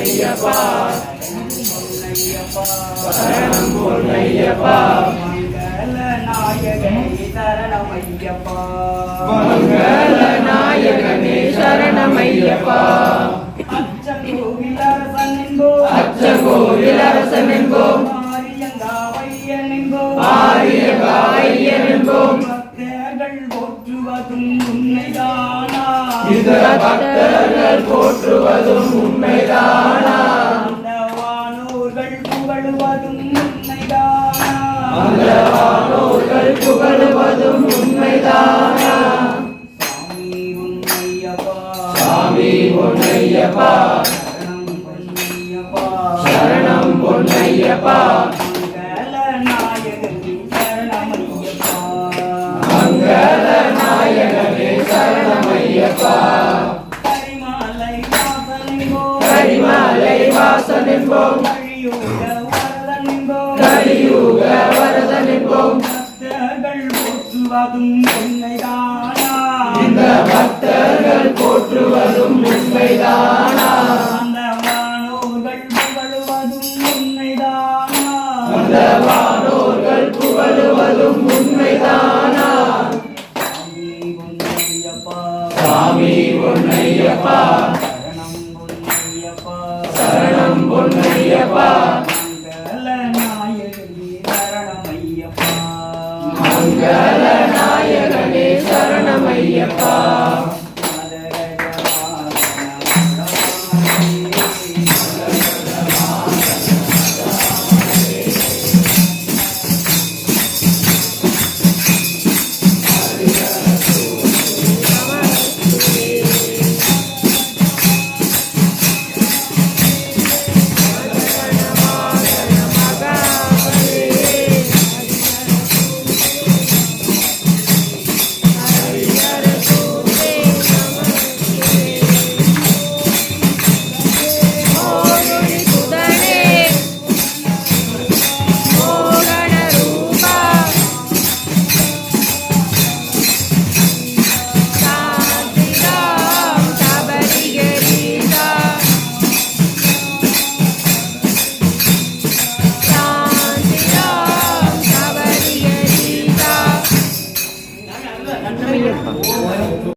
பொன்னையப்பா சரணம் பொன்னையப்பா மங்கள நாயகனே சரணமையப்பா மங்கள நாயகனே சரணமையப்பா அச்சங்கோவில் அரசன் என்போம் அச்சங்கோவில் அரசன் என்போம் ஆரியங்காவையன் என்போம் ஆரியங்காவையன் என்போம் பக்தர்கள் போற்றுவதும் உண்மைதானா இந்த பக்தர்கள் போற்றுவதும் உண்மைதானா அந்த வானோர்கள் புகழுவதும் உண்மைதானா அந்த வானோர்கள் புகழுவதும் உண்மைதானா சாமி உண்மையப்பா சாமி பொன்னையப்பா சரணம் பொன்னையப்பா சரணம் பொன்னையப்பா மங்கள நாயகனே சரணமையப்பா மங்கள நாயகனே சரணமையப்பா கரிமாலை வாசன் என்போம் கலியுக வரதன் என்போம் பக்தர்கள் போற்றுவதும் உண்மைதானா இந்த பக்தர்கள் போற்றுவதும் உண்மைதானா அந்த வானோர்கள் புகழுவதும் உண்மைதானா அந்த வானோர்கள் புகழுவதும் உண்மைதானா சாமி உண்மையப்பா சாமி பொன்னையப்பா சரணம் பொன்னையப்பா சரணம் பொன்னையப்பா மங்கள நாயகனே சரணமையப்பா மங்கள நாயகனே சரணமையப்பா